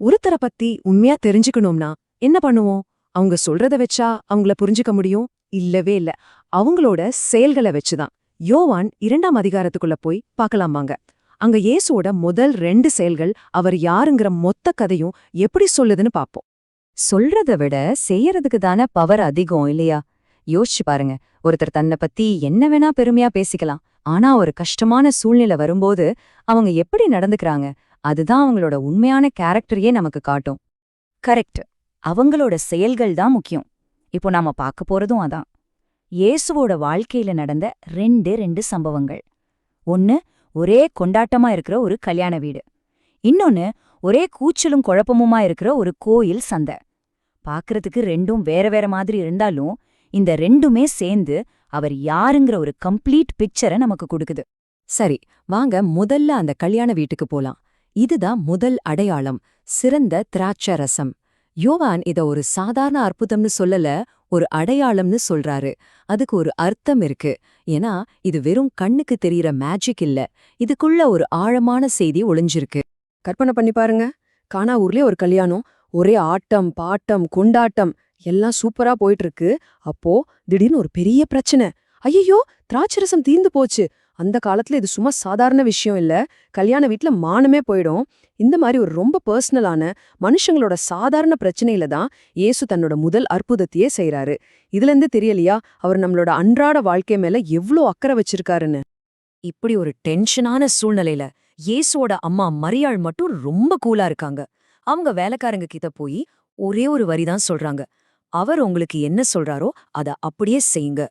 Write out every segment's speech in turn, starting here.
ஒருத்தரை பத்தி உண்மையா தெரிஞ்சுக்கணும்னா என்ன பண்ணுவோம்? அவங்க சொல்றத வச்சா அவங்கள புரிஞ்சுக்க முடியும்? இல்லவே இல்ல. அவங்களோட செயல்களை வச்சுதான். யோவான் 2ஆம் அதிகாரத்துக்குள்ள போய் பார்க்கலாம் வாங்க. அங்க இயேசுவோட முதல் 2 செயல்கள் அவர் யாருங்கிற மொத்த கதையும் எப்படி சொல்லுதுன்னு பாப்போம். சொல்றத விட செய்யறதுக்கு தானே பவர் அதிகம் இல்லையா? யோசிச்சு பாருங்க. ஒருத்தர் தன்னை பத்தி என்ன வேணா பெருமையா பேசிக்கலாம். ஆனா ஒரு கஷ்டமான சூழ்நிலை வரும்போது அவங்க எப்படி நடந்துக்கறாங்க, அதுதான் அவங்களோட உண்மையான கேரக்டரையே நமக்கு காட்டும். கரெக்ட். அவங்களோட செயல்கள் தான் முக்கியம். இப்போ நாம பார்க்க போறதும் அதான். இயேசுவோட வாழ்க்கையில நடந்த ரெண்டு சம்பவங்கள். ஒன்னு, ஒரே கொண்டாட்டமா இருக்கிற ஒரு கல்யாண வீடு. இன்னொன்னு, ஒரே கூச்சலும் குழப்பமுமா இருக்கிற ஒரு கோயில் சந்தை. பார்க்கறதுக்கு ரெண்டும் வேற வேற மாதிரி இருந்தாலும் இந்த ரெண்டுமே சேர்ந்து அவர் யாருங்கிற ஒரு கம்ப்ளீட் பிக்சரை நமக்கு கொடுக்குது. சரி, வாங்க முதல்ல அந்த கல்யாண வீட்டுக்கு போலாம். இதுதான் முதல் அடையாளம், சிறந்த திராட்சை ரசம். யோவான் இத ஒரு சாதாரண அற்புதம்னு சொல்லல, ஒரு அடையாளம்னு சொல்றாரு. அதுக்கு ஒரு அர்த்தம் இருக்கு. ஏன்னா இது வெறும் கண்ணுக்கு தெரியற மேஜிக் இல்ல, இதுக்குள்ள ஒரு ஆழமான செய்தி ஒளிஞ்சிருக்கு. கற்பனை பண்ணி பாருங்க, கானா ஊர்லயே ஒரு கல்யாணம். ஒரே ஆட்டம் பாட்டம் கொண்டாட்டம் எல்லாம் சூப்பரா போயிட்டு இருக்கு. அப்போ திடீர்னு ஒரு பெரிய பிரச்சனை. ஐயோ, திராட்சரசம் தீர்ந்து போச்சு. அந்த காலத்துல இது சும்மா சாதாரண விஷயம் இல்ல, கல்யாண வீட்ல மானமே போயிடும். இந்த மாதிரி ஒரு ரொம்ப பர்சனலான மனுஷங்களோட சாதாரண பிரச்சனையில தான் இயேசு தன்னோட முதல் அற்புதத்தையே செய்யறாரு. இதுல இருந்து தெரியலையா அவர் நம்மளோட அன்றாட வாழ்க்கை மேல எவ்ளோ அக்கறை வச்சிருக்காருன்னு? இப்படி ஒரு டென்ஷனான சூழ்நிலையில இயேசுவோட அம்மா மரியாள் மட்டும் ரொம்ப கூலா இருக்காங்க. அவங்க வேலைக்காரங்க கிட்ட போய் ஒரே ஒரு வரிதான் சொல்றாங்க. அவர் உங்களுக்கு என்ன சொல்றாரோ அத அப்படியே செய்யுங்க.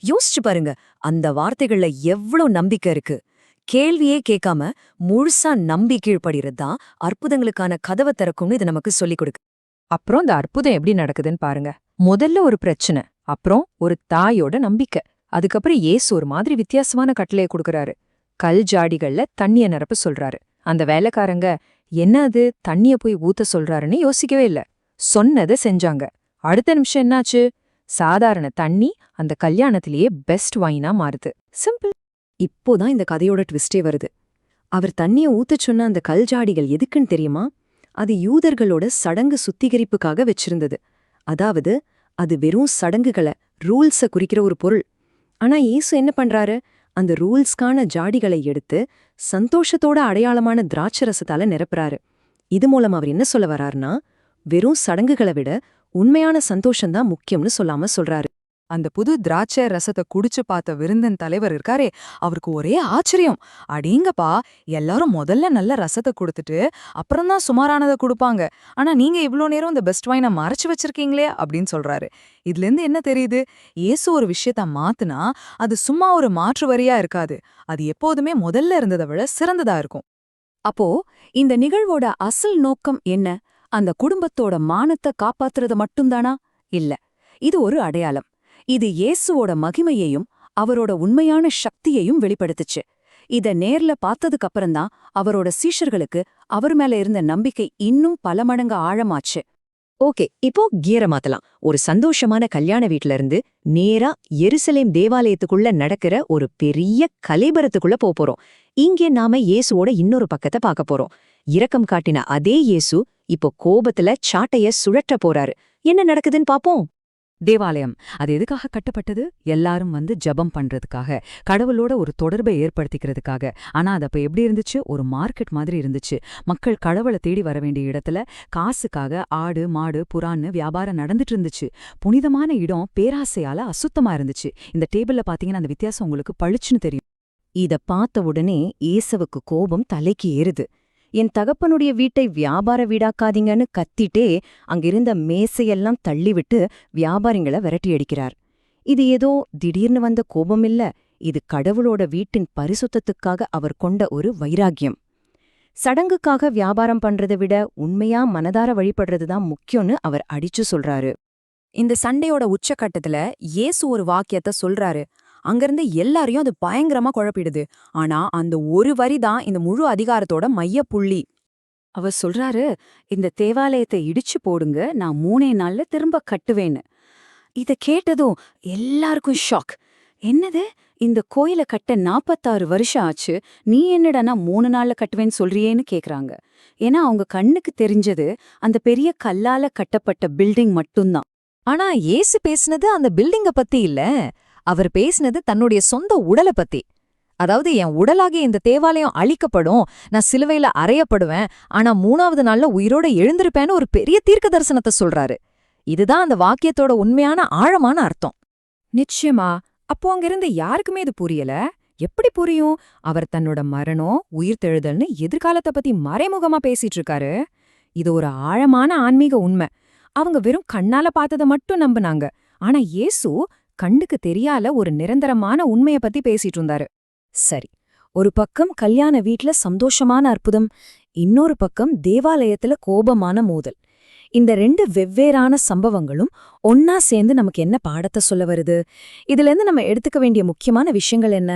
யோசிச்சு பாருங்க, அந்த வார்த்தைகள்ல எவ்ளோ நம்பிக்கை இருக்கு. கேள்வியே கேட்காம முழுசா நம்பி கீழ்ப்படுறது தான் அற்புதங்களுக்கான கதவை திறக்கும்னு இது நமக்கு சொல்லிக் கொடுக்கு. அப்புறம் இந்த அற்புதம் எப்படி நடக்குதுன்னு பாருங்க. முதல்ல ஒரு பிரச்சனை, அப்புறம் ஒரு தாயோட நம்பிக்கை. அதுக்கப்புறம் இயேசு ஒரு மாதிரி வித்தியாசமான கட்டளையை கொடுக்கறாரு. கல் ஜாடிகள்ல தண்ணிய நிரப்ப சொல்றாரு. அந்த வேலைக்காரங்க என்ன அது தண்ணிய போய் ஊத்த சொல்றாருன்னு யோசிக்கவே இல்ல. சொன்னதை செஞ்சாங்க. அடுத்த நிமிஷம் என்னாச்சு? சாதாரண தண்ணி அந்த கல்யாணத்திலேயே பெஸ்ட் வைனா மாறுது. சிம்பிள். இப்போதான் இந்த கதையோட ட்விஸ்டே வருது. அவர் தண்ணிய ஊத்தச் சொன்ன அந்த கல் ஜாடிகள் எதுக்குன்னு தெரியுமா? அது யூதர்களோட சடங்கு சுத்திகரிப்புக்காக வச்சிருந்தது. அதாவது அது வெறும் சடங்குகளை, ரூல்ஸ குறிக்கிற ஒரு பொருள். ஆனா இயேசு என்ன பண்றாரு? அந்த ரூல்ஸ்க்கான ஜாடிகளை எடுத்து சந்தோஷத்தோட அடையாளமான திராட்சரசத்தால நிரப்புறாரு. இது மூலம் அவர் என்ன சொல்ல வர்றாருன்னா, வெறும் சடங்குகளை விட உண்மையான சந்தோஷம்தான் முக்கியம்னு சொல்லாம சொல்றாரு. அந்த புது திராட்சை ரசத்தை குடிச்சு பார்த்த விருந்தின் தலைவர் இருக்காரே, அவருக்கு ஒரே ஆச்சரியம். அடேங்கப்பா, எல்லாரும் முதல்ல நல்ல ரசத்தை கொடுத்துட்டு அப்புறம்தான் சுமாரானதை கொடுப்பாங்க. ஆனா நீங்க இவ்ளோ நேரம் இந்த பெஸ்ட் வைனை மறைச்சு வச்சிருக்கீங்களே அப்படின்னு சொல்றாரு. இதுல இருந்து என்ன தெரியுது? இயேசு ஒரு விஷயத்த மாத்துனா அது சும்மா ஒரு மாற்று வரியா இருக்காது. அது எப்போதுமே முதல்ல இருந்ததை விட சிறந்ததா இருக்கும். அப்போ இந்த நிகழ்வோட அசல் நோக்கம் என்ன? அந்த குடும்பத்தோட மானத்தை காப்பாத்துறது மட்டும்தானா? இல்ல, இது ஒரு அடையாளம். இது இயேசுவோட மகிமையையும் அவரோட உண்மையான சக்தியையும் வெளிப்படுத்துச்சு. இத நேர்ல பார்த்ததுக்கு அப்புறம்தான் அவரோட சீஷர்களுக்கு அவர் மேல இருந்த நம்பிக்கை இன்னும் பல மடங்கு ஆழமாச்சு. ஓகே, இப்போ கியர மாத்தலாம். ஒரு சந்தோஷமான கல்யாண வீட்ல இருந்து நேரா எருசலேம் தேவாலயத்துக்குள்ள நடக்கிற ஒரு பெரிய கலைபரத்துக்குள்ள போறோம். இங்கே நாம இயேசுவோட இன்னொரு பக்கத்தை பார்க்க போறோம். இரக்கம் காட்டின அதே இயேசு இப்போ கோபத்துல சாட்டைய சுழற்ற போறாரு. என்ன நடக்குதுன்னு பாப்போம். தேவாலயம் அது எதுக்காக கட்டப்பட்டது? எல்லாரும் வந்து ஜெபம் பண்றதுக்காக, கடவுளோட ஒரு தொடர்பை ஏற்படுத்திக்கிறதுக்காக. ஆனா அது அப்ப எப்படி இருந்துச்சு? ஒரு மார்க்கெட் மாதிரி இருந்துச்சு. மக்கள் கடவுளை தேடி வர வேண்டிய இடத்துல காசுக்காக ஆடு மாடு புறான்னு வியாபாரம் நடந்துட்டு இருந்துச்சு. புனிதமான இடம் பேராசையால அசுத்தமா இருந்துச்சு. இந்த டேபிள்ல பாத்தீங்கன்னா அந்த வித்தியாசம் உங்களுக்கு பளிச்சுன்னு தெரியும். இத பார்த்த உடனே ஏசவுக்கு கோபம் தலைக்கு ஏறுது. என் தகப்பனுடைய வீட்டை வியாபார வீடாக்காதீங்கன்னு கத்திட்டே அங்கிருந்த மேசையெல்லாம் தள்ளிவிட்டு வியாபாரிங்களை விரட்டியடிக்கிறார். இது ஏதோ திடீர்னு வந்த கோபம் இல்ல, இது கடவுளோட வீட்டின் பரிசுத்தத்துக்காக அவர் கொண்ட ஒரு வைராக்கியம். சடங்குக்காக வியாபாரம் பண்றதை விட உண்மையா மனதார வழிபடுறதுதான் முக்கியம்னு அவர் அடிச்சு சொல்றாரு. இந்த சண்டையோட உச்சக்கட்டத்துல இயேசு ஒரு வாக்கியத்தை சொல்றாரு. அங்கிருந்து எல்லாரையும் அது பயங்கரமா குழப்பிடுது. ஆனா அந்த ஒரு வரி தான் இந்த முழு அதிகாரத்தோட மைய புள்ளி. அவர் சொல்றாரு, இந்த தேவாலயத்தை இடிச்சு போடுங்க, நான் 3 நாள்ல திரும்ப கட்டுவேன்னு. இத கேட்டதும் எல்லாருக்கும் ஷாக். என்னது, இந்த கோயில கட்ட 46 வருஷம் ஆச்சு, நீ என்னடானா 3 நாள்ல கட்டுவேன்னு சொல்றியேன்னு கேக்குறாங்க. ஏன்னா அவங்க கண்ணுக்கு தெரிஞ்சது அந்த பெரிய கல்லால கட்டப்பட்ட பில்டிங் மட்டும்தான். ஆனா இயேசு பேசுனது அந்த பில்டிங்க பத்தி இல்ல, அவர் பேசுனது தன்னுடைய சொந்த உடல பத்தி. அதாவது என் உடலாகிய இந்த தேவாலயம் அழிக்கப்படும், நான் சிலுவையில அறையப்படுவேன், ஆனா 3வது நாள்ல உயிரோட எழுந்திருப்பேன்னு ஒரு பெரிய தீர்க்க தரிசனத்தை சொல்றாரு. இதுதான் அந்த வாக்கியத்தோட உண்மையான ஆழமான அர்த்தம். நிச்சயமா. அப்போ அங்கிருந்த யாருக்குமே இது புரியல. எப்படி புரியும்? அவர் தன்னோட மரணம், உயிர்த்தெழுதல்னு எதிர்காலத்தை பத்தி மறைமுகமா பேசிட்டு இருக்காரு. இது ஒரு ஆழமான ஆன்மீக உண்மை. அவங்க வெறும் கண்ணால பார்த்தத மட்டும் நம்புனாங்க. ஆனா இயேசு கண்ணுக்கு தெரியால ஒரு நிரந்தரமான உண்மைய பத்தி பேசிட்டு இருந்தாரு. சரி, ஒரு பக்கம் கல்யாண வீட்ல சந்தோஷமான அற்புதம், இன்னொரு பக்கம் தேவாலயத்துல கோபமான மோதல். இந்த 2 வெவ்வேறான சம்பவங்களும் ஒன்னா சேர்ந்து நமக்கு என்ன பாடத்தை சொல்ல வருது? இதுலேருந்து நம்ம எடுத்துக்க வேண்டிய முக்கியமான விஷயங்கள் என்ன?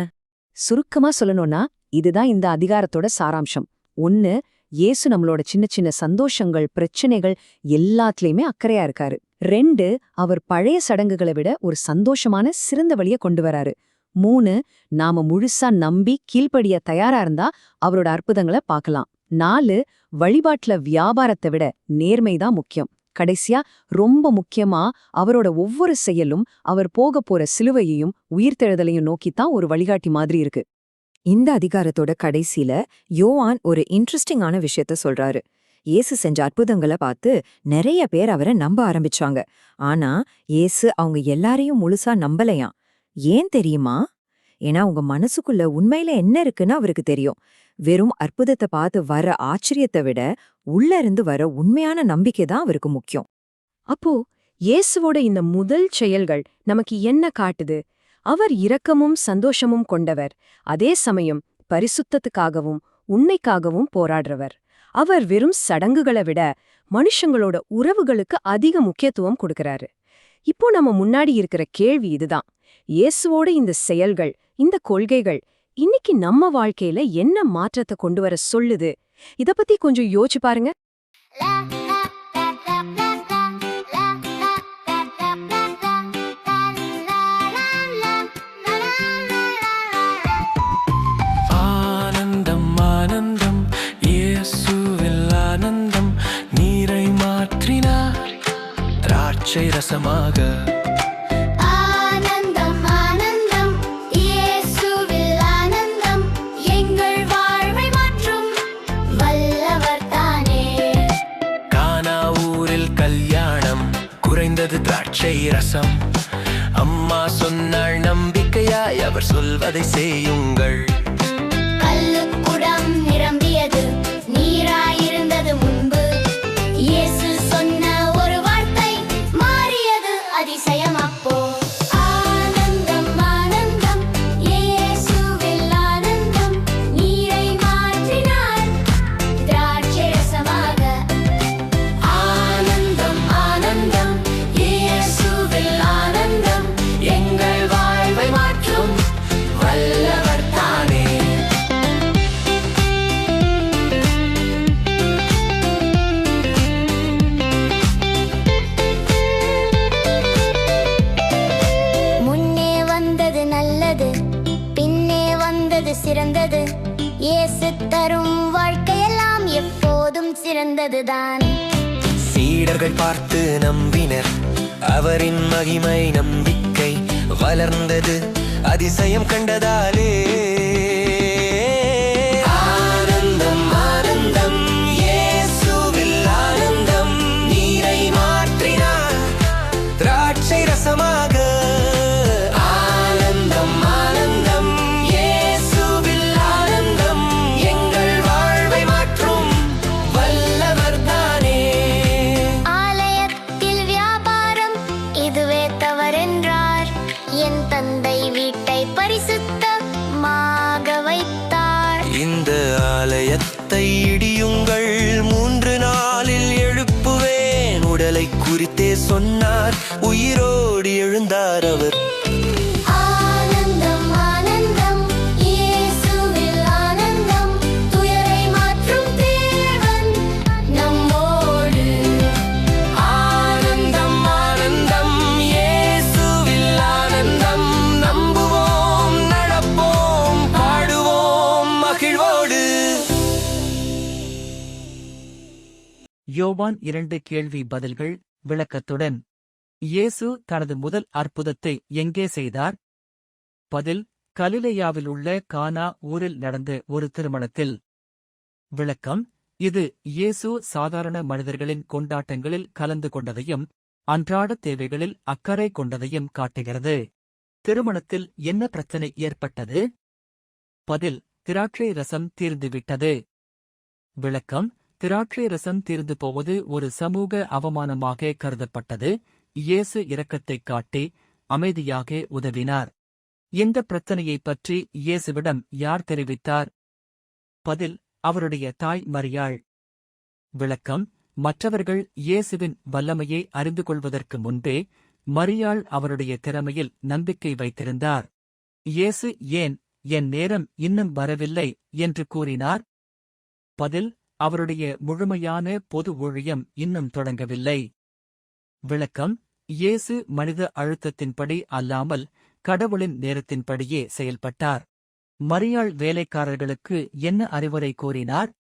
சுருக்கமா சொல்லணும்னா இதுதான் இந்த அதிகாரத்தோட சாராம்சம். 1, இயேசு நம்மளோட சின்ன சின்ன சந்தோஷங்கள், பிரச்சனைகள் எல்லாத்துலயுமே அக்கறையா இருக்காரு. 2, அவர் பழைய சடங்குகளை விட ஒரு சந்தோஷமான சிறந்த வழிய கொண்டு வராரு. 3, நாம முழுசா நம்பி கீழ்ப்படிய தயாரா இருந்தா அவரோட அற்புதங்களை பார்க்கலாம். 4, வழிபாட்டுல வியாபாரத்தை விட நேர்மைதான் முக்கியம். கடைசியா ரொம்ப முக்கியமா அவரோட ஒவ்வொரு செயலும் அவர் போக போற சிலுவையையும் உயிர்த்தெழுதலையும் நோக்கித்தான் ஒரு வழிகாட்டி மாதிரி இருக்கு. இந்த அதிகாரத்தோட கடைசியில யோவான் ஒரு இன்ட்ரெஸ்டிங்கான விஷயத்த சொல்றாரு. இயேசு செஞ்ச அற்புதங்களை பார்த்து நிறைய பேர் அவரை நம்ப ஆரம்பிச்சாங்க. ஆனா இயேசு அவங்க எல்லாரையும் முழுசா நம்பலையாம். ஏன் தெரியுமா? ஏன்னா உங்க மனசுக்குள்ள உண்மையில என்ன இருக்குன்னு அவருக்கு தெரியும். வெறும் அற்புதத்தை பார்த்து வர ஆச்சரியத்தை விட உள்ள இருந்து வர உண்மையான நம்பிக்கை தான் அவருக்கு முக்கியம். அப்போ இயேசுவோட இந்த முதல் செயல்கள் நமக்கு என்ன காட்டுது? அவர் இரக்கமும் சந்தோஷமும் கொண்டவர், அதே சமயம் பரிசுத்தத்துக்காகவும் உண்மைக்காகவும் போராடுறவர். அவர் வெறும் சடங்குகளை விட மனுஷங்களோட உறவுகளுக்கு அதிக முக்கியத்துவம் கொடுக்கறாரு. இப்போ நம்ம முன்னாடி இருக்கிற கேள்வி இதுதான். இயேசுவோட இந்த செயல்கள், இந்த கொள்கைகள் இன்னைக்கு நம்ம வாழ்க்கையில என்ன மாற்றத்தை கொண்டு வர சொல்லுது? இத பத்தி கொஞ்சம் யோசிச்சு பாருங்க. ஆனந்தம் ஆனந்தம் இயேசுவில் ஆனந்தம், நீரை மாற்றினார் திராட்சை ரசமாக. திராட்சை ரசம் அம்மா சொன்னாள், நம்பிக்கையாய் அவர் சொல்வதை செய்யுங்கள். கல்லுக்குடம் நிரம்பியது, நீராயிருந்தது முன்பு. இயேசு சொன்ன ஒரு வார்த்தை மாறியது அதிசயம். அப்போ ஆனந்தம் ஆனந்தம் இயேசுவில் ஆனந்தம், நீரை மாற்றினார் திராட்சை ரசமாக. ஆனந்தம் ஆனந்தம் இயேசுவில் ஆனந்தம், எங்கள் வாழ்வை மாற்றும் வல்லவர் தானே. முன்னே வந்தது நல்லது, பின்னே வந்தது சிறந்தது. இயேசு தரும் வாழ்க்கையெல்லாம் எப்போதும் சிறந்ததுதான். சீடர்கள் பார்த்து நம்பினர், அவரின் மகிமை நம்பிக்கை வளர்ந்தது அதிசயம் கண்டதாலே. ஆனந்தம் ஆனந்தம் இயேசுவில் ஆனந்தம், நீரை மாற்றினார் திராட்சை ரசமாக. ஆனந்தம் ஆனந்தம் இயேசுவில் ஆனந்தம், எங்கள் வாழ்வை மாற்றும் வல்லவர் தானே. ஆலயத்தில் வியாபாரம் இதுவே தவறென்றார், என் தந்தை வீட்டை பரிசுத்தமாக வைத்தார். இந்த ஆலயத்தை இடியுங்கள், 3 நாளில் எழுப்புவேன். உடலை குறித்தே சொன்னார், உயிரோடு எழுந்தார் அவர். ஆனந்தம் ஆனந்தம் இயேசுவில் ஆனந்தம், துயரை மாற்றும் தேவன் நம்மோடு. ஆனந்தம் ஆனந்தம் இயேசுவில் ஆனந்தம், நம்புவோம் நடப்போம். யோவான் 2 கேள்வி பதில்கள் விளக்கத்துடன். இயேசு தனது முதல் அற்புதத்தை எங்கே செய்தார்? பதில்: கலிலேயாவில் உள்ள கானா ஊரில் நடந்த ஒரு திருமணத்தில். விளக்கம்: இது இயேசு சாதாரண மனிதர்களின் கொண்டாட்டங்களில் கலந்து கொண்டதையும் அன்றாட தேவைகளில் அக்கறை கொண்டதையும் காட்டுகிறது. திருமணத்தில் என்ன பிரச்சனை ஏற்பட்டது? பதில்: திராட்சை ரசம் தீர்ந்துவிட்டது. விளக்கம்: திராட்சை ரசம் தீர்ந்து போவது ஒரு சமூக அவமானமாக கருதப்பட்டது. இயேசு இரக்கத்தைக் காட்டி அமைதியாக உதவினார். இந்த பிரச்சனையைப் பற்றி இயேசுவிடம் யார் தெரிவித்தார்? பதில்: அவருடைய தாய் மரியாள். விளக்கம்: மற்றவர்கள் இயேசுவின் வல்லமையை அறிந்து கொள்வதற்கு முன்பே மரியாள் அவருடைய திறமையில் நம்பிக்கை வைத்திருந்தார். இயேசு ஏன் என் நேரம் இன்னும் வரவில்லை என்று கூறினார்? பதில்: அவருடைய முழுமையான பொது ஊழியம் இன்னும் தொடங்கவில்லை. விளக்கம்: இயேசு மனித அழுத்தத்தின்படி அல்லாமல் கடவுளின் நேரத்தின்படியே செயல்பட்டார். மரியாள் வேலைக்காரர்களுக்கு என்ன அறிவுரை கூறினார்?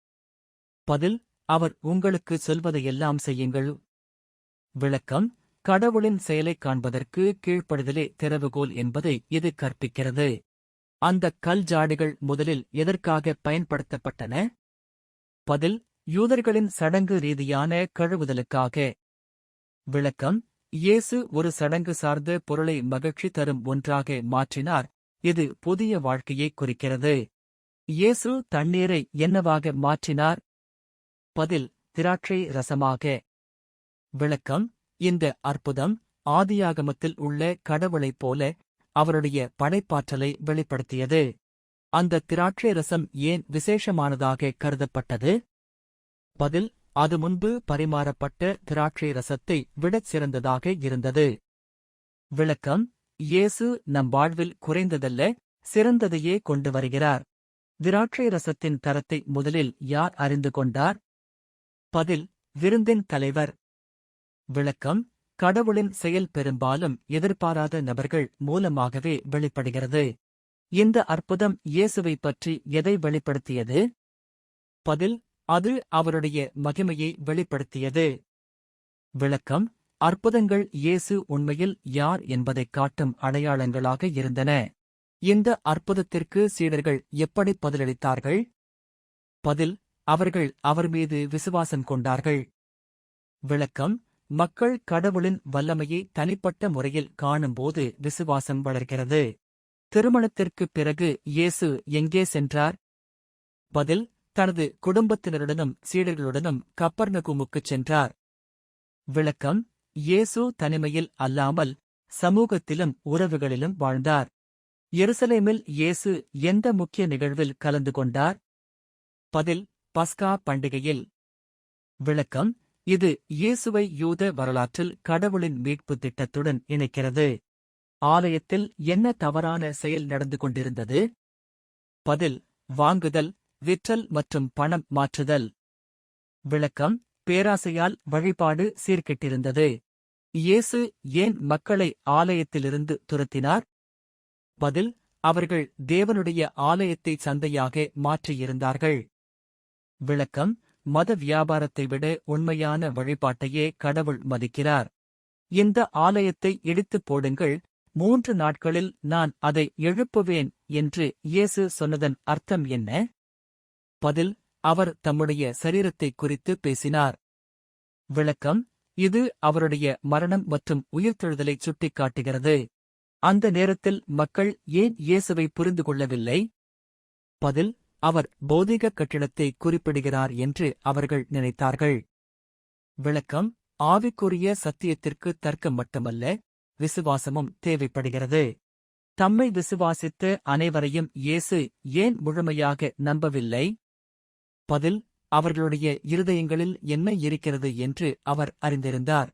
பதில்: அவர் உங்களுக்கு சொல்வதையெல்லாம் செய்யுங்கள். விளக்கம்: கடவுளின் செயலைக் காண்பதற்கு கீழ்ப்படிதலே திறவுகோல் என்பதை இது கற்பிக்கிறது. அந்தக் கல் ஜாடிகள் முதலில் எதற்காக பயன்படுத்தப்பட்டன? பதில்: யூதர்களின் சடங்கு ரீதியான கழுவுதலுக்காக. விளக்கம்: இயேசு ஒரு சடங்கு சார்ந்த பொருளை மகிழ்ச்சி தரும் ஒன்றாக மாற்றினார். இது புதிய வாழ்க்கையை குறிக்கிறது. இயேசு தண்ணீரை என்னவாக மாற்றினார்? பதில்: திராட்சை ரசமாக. விளக்கம்: இந்த அற்புதம் ஆதியாகமத்தில் உள்ள கடவுளைப் போல அவருடைய படைப்பாற்றலை வெளிப்படுத்தியது. அந்த திராட்சை ரசம் ஏன் விசேஷமானதாக கருதப்பட்டது? பதில்: அது முன்பு பரிமாறப்பட்ட திராட்சை ரசத்தை விடச் சிறந்ததாக இருந்தது. விளக்கம்: இயேசு நம் வாழ்வில் குறைந்ததல்ல, சிறந்ததையே கொண்டு வருகிறார். திராட்சை ரசத்தின் தரத்தை முதலில் யார் அறிந்து கொண்டார்? பதில்: விருந்தின் தலைவர். விளக்கம்: கடவுளின் செயல் பெரும்பாலும் எதிர்பாராத நபர்கள் மூலமாகவே வெளிப்படுகிறது. இந்த அற்புதம் இயேசுவைப் பற்றி எதை வெளிப்படுத்தியது? பதில்: அது அவருடைய மகிமையை வெளிப்படுத்தியது. விளக்கம்: அற்புதங்கள் இயேசு உண்மையில் யார் என்பதைக் காட்டும் அடையாளங்களாக இருந்தன. இந்த அற்புதத்திற்கு சீடர்கள் எப்படி பதிலளித்தார்கள்? பதில்: அவர்கள் அவர் மீது விசுவாசம் கொண்டார்கள். விளக்கம்: மக்கள் கடவுளின் வல்லமையை தனிப்பட்ட முறையில் காணும்போது விசுவாசம் வளர்கிறது. திருமணத்திற்குப் பிறகு இயேசு எங்கே சென்றார்? பதில்: தனது குடும்பத்தினருடனும் சீடர்களுடனும் கப்பர்நகூமுக்குச் சென்றார். விளக்கம்: இயேசு தனிமையில் அல்லாமல் சமூகத்திலும் உறவுகளிலும் வாழ்ந்தார். எருசலேமில் இயேசு எந்த முக்கிய நிகழ்வில் கலந்து கொண்டார்? பதில்: பஸ்கா பண்டிகையில். விளக்கம்: இது இயேசுவை யூத வரலாற்றில் கடவுளின் மீட்பு திட்டத்துடன் இணைக்கிறது. ஆலயத்தில் என்ன தவறான செயல் நடந்து கொண்டிருந்தது? பதில்: வாங்குதல், விற்றல் மற்றும் பணம் மாற்றுதல். விளக்கம்: பேராசையால் வழிபாடு சீர்கெட்டிருந்தது. இயேசு ஏன் மக்களை ஆலயத்திலிருந்து துரத்தினார்? பதில்: அவர்கள் தேவனுடைய ஆலயத்தை சந்தையாக மாற்றியிருந்தார்கள். விளக்கம்: மத வியாபாரத்தை விட உண்மையான வழிபாட்டையே கடவுள் மதிக்கிறார். இந்த ஆலயத்தை இடித்துப் போடுங்கள், 3 நாட்களில் நான் அதை எழுப்புவேன் என்று இயேசு சொன்னதன் அர்த்தம் என்ன? பதில்: அவர் தம்முடைய சரீரத்தைக் குறித்து பேசினார். விளக்கம்: இது அவருடைய மரணம் மற்றும் உயிர்த்தெழுதலைச் சுட்டிக்காட்டுகிறது. அந்த நேரத்தில் மக்கள் ஏன் இயேசுவை புரிந்து கொள்ளவில்லை? பதில்: அவர் பௌதீக கட்டிடத்தை குறிப்பிடுகிறார் என்று அவர்கள் நினைத்தார்கள். விளக்கம்: ஆவிக்குரிய சத்தியத்திற்கு தர்க்கம் மட்டுமல்ல, விசுவாசமும் தேவைப்படுகிறது. தம்மை விசுவாசித்த அனைவரையும் இயேசு ஏன் முழுமையாக நம்பவில்லை? பதில்: அவர்களுடைய இருதயங்களில் என்ன இருக்கிறது என்று அவர் அறிந்திருந்தார்.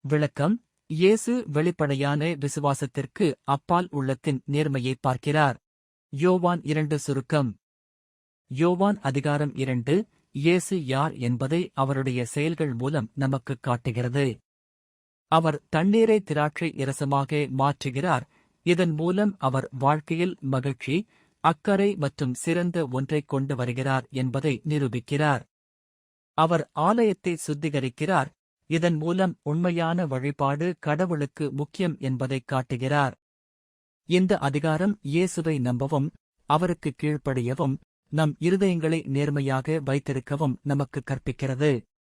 விளக்கம்: இயேசு வெளிப்படையான விசுவாசத்திற்கு அப்பால் உள்ளத்தின் நேர்மையை பார்க்கிறார். யோவான் 2 சுருக்கம். யோவான் அதிகாரம் 2 இயேசு யார் என்பதை அவருடைய செயல்கள் மூலம் நமக்குக் காட்டுகிறது. அவர் தண்ணீரை திராட்சை இரசமாக மாற்றுகிறார். இதன் மூலம் அவர் வாழ்க்கையில் மகிழ்ச்சி, அக்கறை மற்றும் சிறந்த ஒன்றைக் கொண்டு வருகிறார் என்பதை நிரூபிக்கிறார். அவர் ஆலயத்தை சுத்திகரிக்கிறார், இதன் மூலம் உண்மையான வழிபாடு கடவுளுக்கு முக்கியம் என்பதைக் காட்டுகிறார். இந்த அதிகாரம் இயேசுவை நம்பவும், அவருக்கு கீழ்ப்படியவும், நம் இருதயங்களை நேர்மையாக வைத்திருக்கவும் நமக்கு கற்பிக்கிறது.